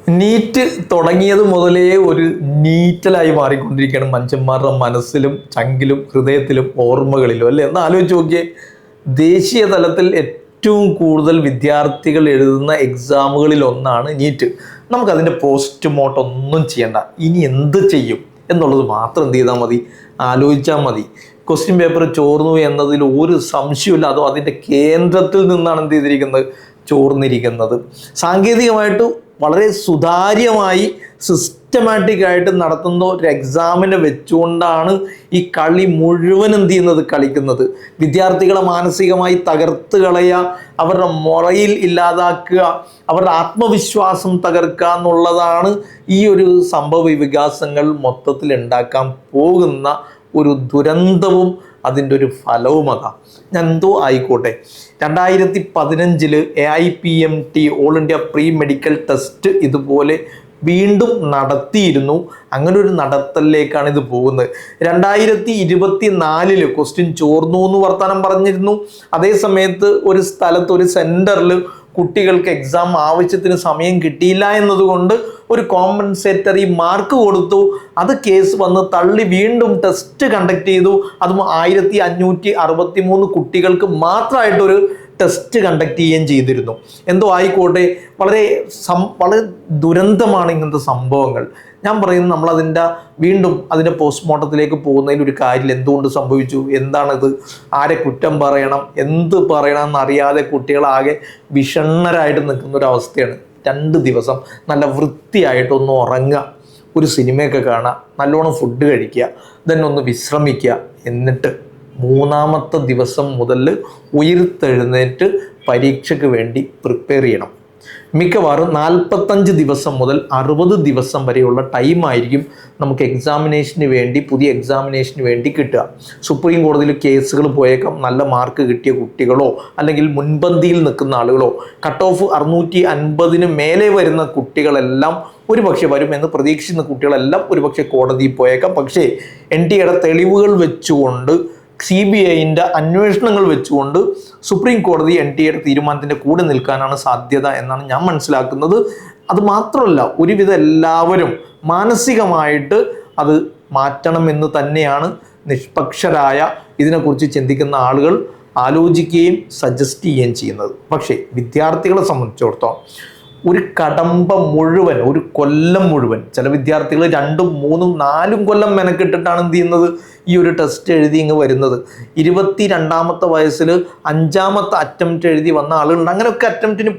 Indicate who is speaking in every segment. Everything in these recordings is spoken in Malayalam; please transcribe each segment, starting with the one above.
Speaker 1: നീറ്റ് തുടങ്ങിയത് മുതലേ ഒരു നീറ്റലായി മാറിക്കൊണ്ടിരിക്കുകയാണ് മനുഷ്യന്മാരുടെ മനസ്സിലും ചങ്കിലും ഹൃദയത്തിലും ഓർമ്മകളിലും അല്ലേ. എന്ന് ആലോചിച്ച് നോക്കിയേ, ദേശീയ തലത്തിൽ ഏറ്റവും കൂടുതൽ വിദ്യാർത്ഥികൾ എഴുതുന്ന എക്സാമുകളിൽ ഒന്നാണ് നീറ്റ്. നമുക്കതിൻ്റെ പോസ്റ്റ്മോർട്ടം ഒന്നും ചെയ്യണ്ട, ഇനി എന്ത് ചെയ്യും എന്നുള്ളത് മാത്രം എന്ത് ചെയ്താൽ മതി, ആലോചിച്ചാൽ മതി. ക്വസ്റ്റ്യൻ പേപ്പർ ചോർന്നു എന്നതിൽ ഒരു സംശയമില്ല. അതോ അതിൻ്റെ കേന്ദ്രത്തിൽ നിന്നാണ് എന്ത് ചെയ്തിരിക്കുന്നത്, ചോർന്നിരിക്കുന്നത്. സാങ്കേതികമായിട്ട് വളരെ സുതാര്യമായി സിസ്റ്റമാറ്റിക്കായിട്ട് നടത്തുന്ന ഒരു എക്സാമിനെ വെച്ചുകൊണ്ടാണ് ഈ കളി മുഴുവൻ എന്ത് ചെയ്യുന്നത്, കളിക്കുന്നത്. വിദ്യാർത്ഥികളെ മാനസികമായി തകർത്ത് കളയുക, അവരുടെ മൊറയിൽ ഇല്ലാതാക്കുക, അവരുടെ ആത്മവിശ്വാസം തകർക്കുക എന്നുള്ളതാണ് ഈ ഒരു സംഭവ വികാസങ്ങൾ മൊത്തത്തിൽ ഉണ്ടാക്കാൻ പോകുന്ന ഒരു ദുരന്തവും അതിൻ്റെ ഒരു ഫലവും. അതാ ഞാൻ എന്തോ ആയിക്കോട്ടെ, 2015 AIPMT all India pre medical test ഇതുപോലെ വീണ്ടും നടത്തിയിരുന്നു. അങ്ങനെ ഒരു നടത്തലിലേക്കാണ് ഇത് പോകുന്നത്. 2024 ക്വസ്റ്റ്യൻ ചോർന്നു എന്ന് വർത്തമാനം പറഞ്ഞിരുന്നു. അതേ സമയത്ത് ഒരു സ്ഥലത്ത് ഒരു സെൻറ്ററിൽ കുട്ടികൾക്ക് എക്സാം ആവശ്യത്തിന് സമയം കിട്ടിയില്ല എന്നതുകൊണ്ട് ഒരു കോമ്പൻസേറ്ററി മാർക്ക് കൊടുത്തു. അത് കേസ് വന്ന് തള്ളി വീണ്ടും ടെസ്റ്റ് കണ്ടക്ട് ചെയ്തു. അതും 1563 കുട്ടികൾക്ക് മാത്രമായിട്ടൊരു ടെസ്റ്റ് കണ്ടക്ട് ചെയ്യുകയും ചെയ്തിരുന്നു. എന്തോ ആയിക്കോട്ടെ, വളരെ ദുരന്തമാണ് ഇങ്ങനത്തെ സംഭവങ്ങൾ. ഞാൻ പറയുന്നത് വീണ്ടും അതിൻ്റെ പോസ്റ്റ്മോർട്ടത്തിലേക്ക് പോകുന്നതിൽ ഒരു കാര്യം എന്തുകൊണ്ട് സംഭവിച്ചു, എന്താണിത്, ആരെ കുറ്റം പറയണം, എന്ത് പറയണം എന്നറിയാതെ കുട്ടികളാകെ വിഷണ്ണരായിട്ട് നിൽക്കുന്ന ഒരു അവസ്ഥയാണ്. 2 ദിവസം നല്ല വൃത്തിയായിട്ടൊന്ന് ഉറങ്ങുക, ഒരു സിനിമയൊക്കെ കാണുക, നല്ലോണം ഫുഡ് കഴിക്കുക, തന്നെ ഒന്ന് വിശ്രമിക്കുക. എന്നിട്ട് 3ാമത്തെ ദിവസം മുതൽ ഉയർത്തെഴുന്നേറ്റ് പരീക്ഷയ്ക്ക് വേണ്ടി പ്രിപ്പയർ ചെയ്യണം. മിക്കവാറും 45 ദിവസം മുതൽ 60 ദിവസം വരെയുള്ള ടൈമായിരിക്കും നമുക്ക് പുതിയ എക്സാമിനേഷന് വേണ്ടി കിട്ടുക. സുപ്രീം കോടതിയിൽ കേസുകൾ പോയേക്കാം. നല്ല മാർക്ക് കിട്ടിയ കുട്ടികളോ അല്ലെങ്കിൽ മുൻപന്തിയിൽ നിൽക്കുന്ന ആളുകളോ, കട്ട് ഓഫ് 650 മേലെ വരുന്ന കുട്ടികളെല്ലാം ഒരുപക്ഷെ വരുമെന്ന് പ്രതീക്ഷിക്കുന്ന കുട്ടികളെല്ലാം ഒരുപക്ഷെ കോടതിയിൽ പോയേക്കാം. പക്ഷേ NTAയുടെ തെളിവുകൾ വെച്ചുകൊണ്ട്, CBIൻ്റെ അന്വേഷണങ്ങൾ വെച്ചുകൊണ്ട് സുപ്രീം കോടതി NTAയുടെ തീരുമാനത്തിൻ്റെ കൂടെ നിൽക്കാനാണ് സാധ്യത എന്നാണ് ഞാൻ മനസ്സിലാക്കുന്നത്. അത് മാത്രമല്ല, ഒരുവിധം എല്ലാവരും മാനസികമായിട്ട് അത് മാറ്റണമെന്ന് തന്നെയാണ് നിഷ്പക്ഷരായ ഇതിനെക്കുറിച്ച് ചിന്തിക്കുന്ന ആളുകൾ ആലോചിക്കുകയും സജസ്റ്റ് ചെയ്യുകയും ചെയ്യുന്നത്. പക്ഷേ വിദ്യാർത്ഥികളെ സംബന്ധിച്ചിടത്തോളം ഒരു കടമ്പ മുഴുവൻ, ഒരു കൊല്ലം മുഴുവൻ, ചില വിദ്യാർത്ഥികൾ 2, 3, 4 കൊല്ലം മെനക്കെട്ടിട്ടാണ് എന്ത് ചെയ്യുന്നത്, ഈ ഒരു ടെസ്റ്റ് എഴുതി ഇങ്ങ് വരുന്നത്. 22ാമത്തെ വയസ്സിൽ 5ാമത്തെ അറ്റംപ്റ്റ് എഴുതി വന്ന ആളുകളുണ്ട്. അങ്ങനെയൊക്കെ അറ്റംപ്റ്റിന്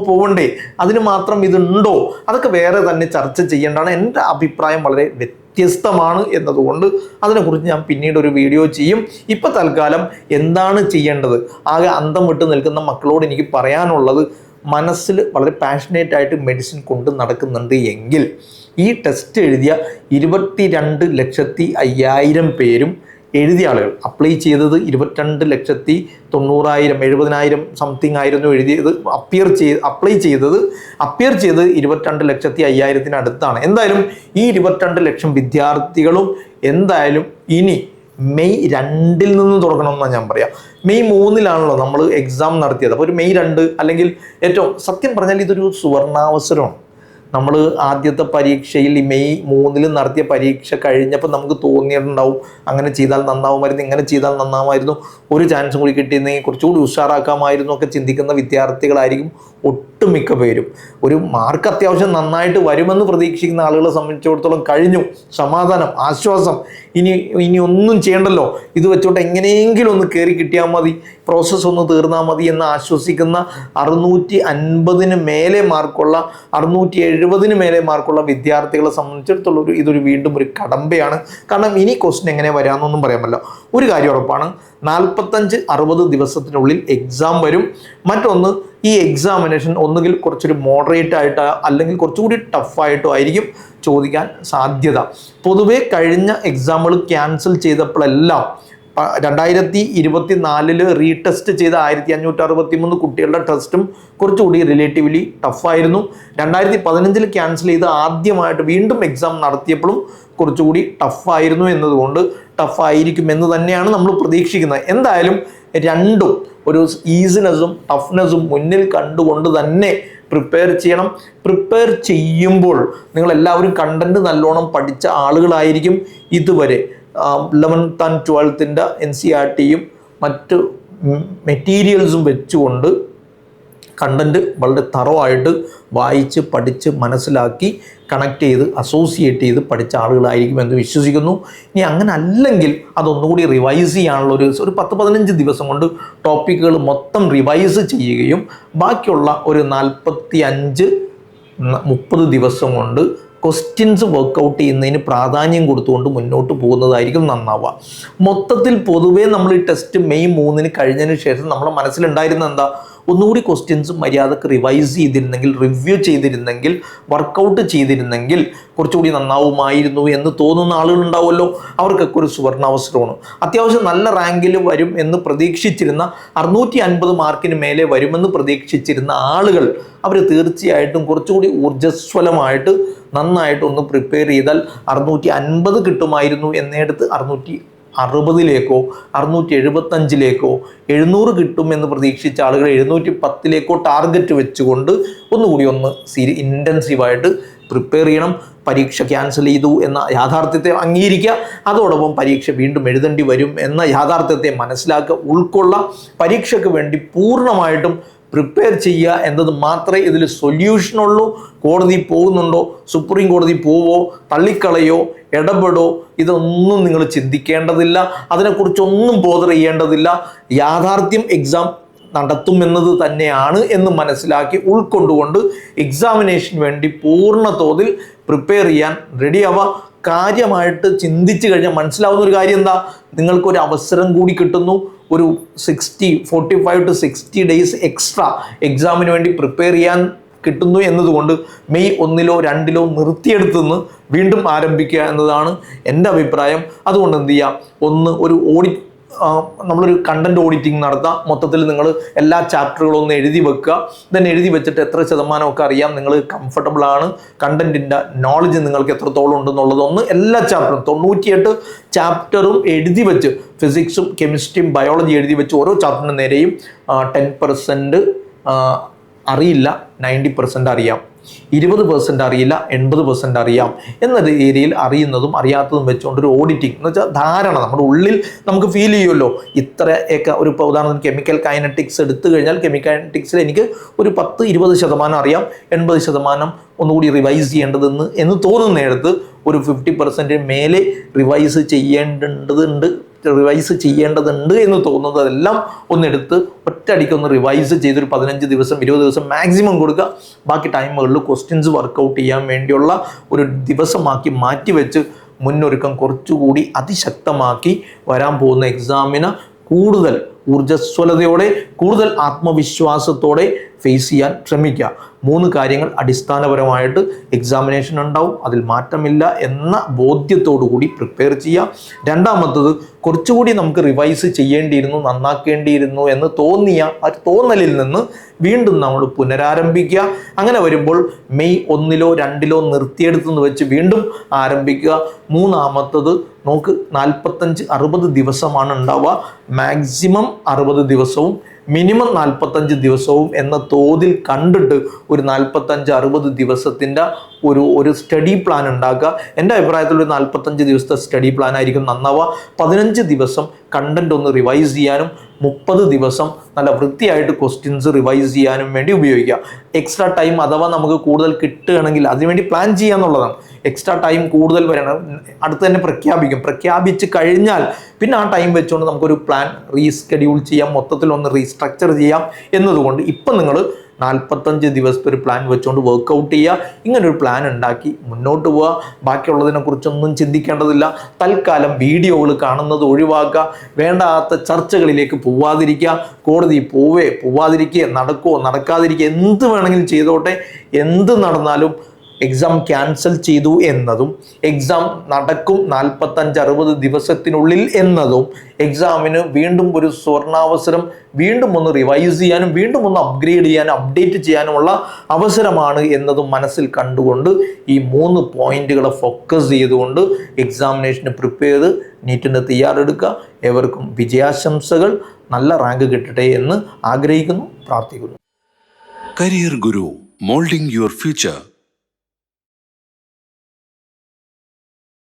Speaker 1: പോവണ്ടേ, അതിന് മാത്രം ഇതുണ്ടോ, അതൊക്കെ വേറെ തന്നെ ചർച്ച ചെയ്യേണ്ടതാണ്. എൻ്റെ അഭിപ്രായം വളരെ വ്യത്യസ്തമാണ് എന്നതുകൊണ്ട് അതിനെക്കുറിച്ച് ഞാൻ പിന്നീട് ഒരു വീഡിയോ ചെയ്യും. ഇപ്പം തൽക്കാലം എന്താണ് ചെയ്യേണ്ടത്, ആകെ അന്തം വിട്ട് നിൽക്കുന്ന മക്കളോട് എനിക്ക് പറയാനുള്ളത്, മനസ്സിൽ വളരെ പാഷനേറ്റ് ആയിട്ട് മെഡിസിൻ കൊണ്ട് നടക്കുന്നുണ്ട് എങ്കിൽ ഈ ടെസ്റ്റ് എഴുതിയ 22,05,000 പേരും എഴുതിയ ആളുകൾ, അപ്ലൈ ചെയ്തത് 22,90,000 70,000 സംതിങ് ആയിരുന്നു എഴുതിയത്. അപ്ലൈ ചെയ്തത് 22,05,000 അടുത്താണ്. എന്തായാലും ഈ 22 ലക്ഷം വിദ്യാർത്ഥികളും എന്തായാലും ഇനി മെയ് 2 നിന്ന് തുടങ്ങണമെന്നാണ് ഞാൻ പറയാം. മെയ് 3 നമ്മൾ എക്സാം നടത്തിയത്. അപ്പോൾ ഒരു മെയ് 2 അല്ലെങ്കിൽ ഏറ്റവും സത്യം പറഞ്ഞാൽ ഇതൊരു സുവർണാവസരമാണ്. നമ്മൾ ആദ്യത്തെ പരീക്ഷയിൽ ഈ മെയ് 3 നടത്തിയ പരീക്ഷ കഴിഞ്ഞപ്പോൾ നമുക്ക് തോന്നിയിട്ടുണ്ടാവും, അങ്ങനെ ചെയ്താൽ നന്നാവുമായിരുന്നു, ഇങ്ങനെ ചെയ്താൽ നന്നാവുമായിരുന്നു, ഒരു ചാൻസും കൂടി കിട്ടിയിരുന്നെങ്കിൽ കുറച്ചുകൂടി ഉഷാറാക്കാമായിരുന്നു ഒക്കെ ചിന്തിക്കുന്ന വിദ്യാർത്ഥികളായിരിക്കും ഒട്ടുമിക്ക പേരും. ഒരു മാർക്ക് അത്യാവശ്യം നന്നായിട്ട് വരുമെന്ന് പ്രതീക്ഷിക്കുന്ന ആളുകളെ സംബന്ധിച്ചിടത്തോളം കഴിഞ്ഞു, സമാധാനം, ആശ്വാസം, ഇനി ഒന്നും ചെയ്യണ്ടല്ലോ, ഇത് വെച്ചോട്ട് എങ്ങനെയെങ്കിലും ഒന്ന് കയറി കിട്ടിയാൽ മതി, പ്രോസസ്സ് ഒന്ന് തീർന്നാൽ മതി എന്ന് ആശ്വസിക്കുന്ന 650 മേലെ മാർക്കുള്ള 670 മേലെ മാർക്കുള്ള വിദ്യാർത്ഥികളെ സംബന്ധിച്ചിടത്തോളം ഇതൊരു വീണ്ടും ഒരു കടമ്പയാണ്. കാരണം ഇനി ക്വസ്റ്റ്യൻ എങ്ങനെ വരാമെന്നൊന്നും പറയാൻ പറ്റില്ല. ഒരു കാര്യം ഉറപ്പാണ്, 45-60 ദിവസത്തിനുള്ളിൽ എക്സാം വരും. മറ്റൊന്ന്, ഈ എക്സാമിനേഷൻ ഒന്നുകിൽ കുറച്ചൊരു മോഡറേറ്റ് ആയിട്ടോ അല്ലെങ്കിൽ കുറച്ചുകൂടി ടഫായിട്ടോ ആയിരിക്കും ചോദിക്കാൻ സാധ്യത. പൊതുവെ കഴിഞ്ഞ എക്സാമുകൾ ക്യാൻസൽ ചെയ്തപ്പോഴെല്ലാം 2024 റീടെസ്റ്റ് ചെയ്ത 1563 കുട്ടികളുടെ ടെസ്റ്റും കുറച്ചുകൂടി റിലേറ്റീവ്ലി ടഫായിരുന്നു. 2015 ക്യാൻസൽ ചെയ്ത് ആദ്യമായിട്ട് വീണ്ടും എക്സാം നടത്തിയപ്പോഴും കുറച്ചുകൂടി ടഫായിരുന്നു എന്നതുകൊണ്ട് ടഫായിരിക്കുമെന്ന് തന്നെയാണ് നമ്മൾ പ്രതീക്ഷിക്കുന്നത്. എന്തായാലും രണ്ടും ഒരു ഈസിനെസ്സും ടഫ്നെസ്സും മുന്നിൽ കണ്ടുകൊണ്ട് തന്നെ പ്രിപ്പയർ ചെയ്യണം. പ്രിപ്പയർ ചെയ്യുമ്പോൾ നിങ്ങളെല്ലാവരും കണ്ടന്റ് നല്ലോണം പഠിച്ച ആളുകളായിരിക്കും. ഇതുവരെ 11th and 12th NCERTയും മറ്റ് മെറ്റീരിയൽസും വെച്ചുകൊണ്ട് കണ്ടന്റ് വളരെ തറവായിട്ട് വായിച്ച് പഠിച്ച് മനസ്സിലാക്കി കണക്ട് ചെയ്ത് അസോസിയേറ്റ് ചെയ്ത് പഠിച്ച ആളുകളായിരിക്കുമെന്ന് വിശ്വസിക്കുന്നു. ഇനി അങ്ങനെ അല്ലെങ്കിൽ അതൊന്നുകൂടി റിവൈസ് ചെയ്യാനുള്ള ഒരു 10-15 ദിവസം കൊണ്ട് ടോപ്പിക്കുകൾ മൊത്തം റിവൈസ് ചെയ്യുകയും ബാക്കിയുള്ള ഒരു 45-30 ദിവസം കൊണ്ട് ക്വസ്റ്റ്യൻസ് വർക്കൗട്ട് ചെയ്യുന്നതിന് പ്രാധാന്യം കൊടുത്തുകൊണ്ട് മുന്നോട്ട് പോകുന്നതായിരിക്കും നന്നാവുക. മൊത്തത്തിൽ പൊതുവേ നമ്മൾ ഈ ടെസ്റ്റ് മെയ് 3 കഴിഞ്ഞതിന് ശേഷം നമ്മുടെ മനസ്സിലുണ്ടായിരുന്ന എന്താ, ഒന്നുകൂടി ക്വസ്റ്റ്യൻസ് മര്യാദക്ക് റിവൈസ് ചെയ്തിരുന്നെങ്കിൽ, റിവ്യൂ ചെയ്തിരുന്നെങ്കിൽ, വർക്കൗട്ട് ചെയ്തിരുന്നെങ്കിൽ കുറച്ചുകൂടി നന്നാവുമായിരുന്നു എന്ന് തോന്നുന്ന ആളുകളുണ്ടാവുമല്ലോ. അവർക്കൊക്കെ ഒരു സുവർണാവസരമാണ്. അത്യാവശ്യം നല്ല റാങ്കിൽ വരും എന്ന് പ്രതീക്ഷിച്ചിരുന്ന 650 മാർക്കിന് മേലെ വരുമെന്ന് പ്രതീക്ഷിച്ചിരുന്ന ആളുകൾ അവർ തീർച്ചയായിട്ടും കുറച്ചുകൂടി ഊർജ്ജസ്വലമായിട്ട് നന്നായിട്ട് ഒന്ന് പ്രിപ്പയർ ചെയ്താൽ 650 കിട്ടുമായിരുന്നു എന്നിടത്ത് 660-ലേക്കോ 675-ലേക്കോ 700 കിട്ടുമെന്ന് പ്രതീക്ഷിച്ച ആളുകൾ 710-ലേക്കോ ടാർഗറ്റ് വെച്ചുകൊണ്ട് ഒന്നുകൂടി ഇൻറ്റൻസീവായിട്ട് പ്രിപ്പയർ ചെയ്യണം. പരീക്ഷ ക്യാൻസൽ ചെയ്തു എന്ന യാഥാർത്ഥ്യത്തെ അംഗീകരിക്കുക. അതോടൊപ്പം പരീക്ഷ വീണ്ടും എഴുതേണ്ടി വരും എന്ന യാഥാർത്ഥ്യത്തെ മനസ്സിലാക്കുക, ഉൾക്കൊള്ളുക. പരീക്ഷയ്ക്ക് വേണ്ടി പൂർണ്ണമായിട്ടും പ്രിപ്പയർ ചെയ്യുക എന്നത് മാത്രമേ ഇതിൽ സൊല്യൂഷനുള്ളൂ. കോടതി പോകുന്നുണ്ടോ, സുപ്രീം കോടതി പോവോ, തള്ളിക്കളയോ, ഇടപെടോ, ഇതൊന്നും നിങ്ങൾ ചിന്തിക്കേണ്ടതില്ല. അതിനെക്കുറിച്ചൊന്നും ബോധർ ചെയ്യേണ്ടതില്ല. യാഥാർത്ഥ്യം എക്സാം നടത്തുമെന്നത് തന്നെയാണ് എന്ന് മനസ്സിലാക്കി ഉൾക്കൊണ്ടുകൊണ്ട് എക്സാമിനേഷന് വേണ്ടി പൂർണ്ണ തോതിൽ പ്രിപ്പയർ ചെയ്യാൻ റെഡിയാവുക. കാര്യമായിട്ട് ചിന്തിച്ച് കഴിഞ്ഞാൽ മനസ്സിലാവുന്ന ഒരു കാര്യം എന്താ, നിങ്ങൾക്കൊരു അവസരം കൂടി കിട്ടുന്നു. ഒരു 45 to 60 ഡേയ്സ് എക്സ്ട്രാ എക്സാമിന് വേണ്ടി പ്രിപ്പയർ ചെയ്യാൻ കിട്ടുന്നു എന്നതുകൊണ്ട് മെയ് 1-ലോ 2-ലോ നിർത്തിയെടുത്തുനിന്ന് വീണ്ടും ആരംഭിക്കുക എന്നതാണ് എൻ്റെ അഭിപ്രായം. അതുകൊണ്ട് എന്ത് ചെയ്യുക, ഒരു നമ്മളൊരു കണ്ടന്റ് ഓഡിറ്റിംഗ് നടത്താം. മൊത്തത്തിൽ നിങ്ങൾ എല്ലാ ചാപ്റ്ററുകളും ഒന്ന് എഴുതി വെക്കുക. then എഴുതി വെച്ചിട്ട് എത്ര ശതമാനമൊക്കെ അറിയാം, നിങ്ങൾ കംഫർട്ടബിൾ ആണ്, കണ്ടന്റിൻ്റെ നോളജ് നിങ്ങൾക്ക് എത്രത്തോളം ഉണ്ടെന്നുള്ളതൊന്ന് എല്ലാ ചാപ്റ്ററും 98 ചാപ്റ്ററും എഴുതി വെച്ച്, ഫിസിക്സും കെമിസ്ട്രിയും ബയോളജി എഴുതി വെച്ച് ഓരോ ചാപ്റ്ററിന് നേരെയും 10% അറിയില്ല, 90% അറിയാം, 20% അറിയില്ല, 80% അറിയാം എന്ന ഏരിയയിൽ അറിയുന്നതും അറിയാത്തതും വെച്ചുകൊണ്ട് ഒരു ഓഡിറ്റിംഗ് എന്ന് വെച്ചാൽ ധാരണ നമ്മുടെ ഉള്ളിൽ നമുക്ക് ഫീൽ ചെയ്യുമല്ലോ. ഇത്രയൊക്കെ ഒരു ഉദാഹരണത്തിന് കെമിക്കൽ കൈനറ്റിക്സ് എടുത്തു കഴിഞ്ഞാൽ കെമിക്കൽ കൈനറ്റിക്സിൽ എനിക്ക് ഒരു 10-20% അറിയാം, 80% ഒന്നുകൂടി റിവൈസ് ചെയ്യേണ്ടതെന്ന് എന്ന് തോന്നുന്നിടത്ത് ഒരു 50% മേലെ റിവൈസ് ചെയ്യേണ്ടതുണ്ട് എന്ന് തോന്നുന്നതെല്ലാം ഒന്നെടുത്ത് ഒറ്റയടിക്കൊന്ന് റിവൈസ് ചെയ്തൊരു 15 ദിവസം 20 ദിവസം മാക്സിമം കൊടുക്കുക. ബാക്കി ടൈമുകളിൽ ക്വസ്റ്റ്യൻസ് വർക്കൗട്ട് ചെയ്യാൻ വേണ്ടിയുള്ള ഒരു ദിവസമാക്കി മാറ്റിവെച്ച് മുന്നൊരുക്കം കുറച്ചുകൂടി അതിശക്തമാക്കി വരാൻ പോകുന്ന എക്സാമിന് കൂടുതൽ ഊർജ്ജസ്വലതയോടെ കൂടുതൽ ആത്മവിശ്വാസത്തോടെ ഫേസ് ചെയ്യാൻ ശ്രമിക്കുക. 3 കാര്യങ്ങൾ അടിസ്ഥാനപരമായിട്ട് എക്സാമിനേഷൻ ഉണ്ടാവും, അതിൽ മാറ്റമില്ല എന്ന ബോധ്യത്തോടു കൂടി പ്രിപ്പയർ ചെയ്യുക. രണ്ടാമത്തത്, കുറച്ചുകൂടി നമുക്ക് റിവൈസ് ചെയ്യേണ്ടിയിരുന്നു, നന്നാക്കേണ്ടിയിരുന്നു എന്ന് തോന്നിയ ആ തോന്നലിൽ നിന്ന് വീണ്ടും നമ്മൾ പുനരാരംഭിക്കുക. അങ്ങനെ വരുമ്പോൾ മെയ് 1-ലോ 2-ലോ നിർത്തിയെടുത്തെന്ന് വെച്ച് വീണ്ടും ആരംഭിക്കുക. മൂന്നാമത്തത്, നമുക്ക് 45-60 ദിവസമാണ് ഉണ്ടാവുക. മാക്സിമം 60 ദിവസവും മിനിമം 45 ദിവസവും എന്ന തോതിൽ കണ്ടിട്ട് ഒരു 45-60 ദിവസത്തിൻ്റെ ഒരു സ്റ്റഡി പ്ലാൻ ഉണ്ടാക്കുക. എൻ്റെ അഭിപ്രായത്തിൽ ഒരു 45 ദിവസത്തെ സ്റ്റഡി പ്ലാൻ ആയിരിക്കും നന്നാവുക. 15 ദിവസം കണ്ടന്റ് ഒന്ന് റിവൈസ് ചെയ്യാനും 30 ദിവസം നല്ല വൃത്തിയായിട്ട് ക്വസ്റ്റ്യൻസ് റിവൈസ് ചെയ്യാനും വേണ്ടി ഉപയോഗിക്കുക. എക്സ്ട്രാ ടൈം അഥവാ നമുക്ക് കൂടുതൽ കിട്ടുകയാണെങ്കിൽ അതിനുവേണ്ടി പ്ലാൻ ചെയ്യുക എന്നുള്ളതാണ്. എക്സ്ട്രാ ടൈം കൂടുതൽ വരണം, അടുത്ത് തന്നെ പ്രഖ്യാപിച്ച് കഴിഞ്ഞാൽ പിന്നെ ആ ടൈം വെച്ചുകൊണ്ട് നമുക്കൊരു പ്ലാൻ റീസ്കെഡ്യൂൾ ചെയ്യാം, മൊത്തത്തിൽ ഒന്ന് റീസ്ട്രക്ചർ ചെയ്യാം എന്നതുകൊണ്ട് ഇപ്പം നിങ്ങൾ 45 ദിവസത്തെ ഒരു പ്ലാൻ വെച്ചുകൊണ്ട് വർക്കൗട്ട് ചെയ്യുക. ഇങ്ങനൊരു പ്ലാൻ ഉണ്ടാക്കി മുന്നോട്ട് പോവുക. ബാക്കിയുള്ളതിനെ കുറിച്ചൊന്നും ചിന്തിക്കേണ്ടതില്ല. തൽക്കാലം വീഡിയോകൾ കാണുന്നത് ഒഴിവാക്കുക. വേണ്ടാത്ത ചർച്ചകളിലേക്ക് പോവാതിരിക്കുക. കോടതി പോവാതിരിക്കുക, നടക്കുമോ നടക്കാതിരിക്കുക, എന്ത് വേണമെങ്കിലും ചെയ്തോട്ടെ. എന്ത് നടന്നാലും എക്സാം ക്യാൻസൽ ചെയ്തു എന്നതും എക്സാം നടക്കും 45-60 ദിവസത്തിനുള്ളിൽ എന്നതും എക്സാമിന് വീണ്ടും ഒരു സ്വർണാവസരം, വീണ്ടും ഒന്ന് റിവൈസ് ചെയ്യാനും വീണ്ടും ഒന്ന് അപ്ഗ്രേഡ് ചെയ്യാനും അപ്ഡേറ്റ് ചെയ്യാനുമുള്ള അവസരമാണ് എന്നതും മനസ്സിൽ കണ്ടുകൊണ്ട് ഈ 3 പോയിന്റുകളെ ഫോക്കസ് ചെയ്തുകൊണ്ട് എക്സാമിനേഷന് പ്രിപ്പയർ ചെയ്ത് നീറ്റിന് തയ്യാറെടുക്കുക. ഏവർക്കും വിജയാശംസകൾ. നല്ല റാങ്ക് കിട്ടട്ടെ എന്ന് ആഗ്രഹിക്കുന്നു, പ്രാർത്ഥിക്കുന്നു.
Speaker 2: Career Guru Molding your future.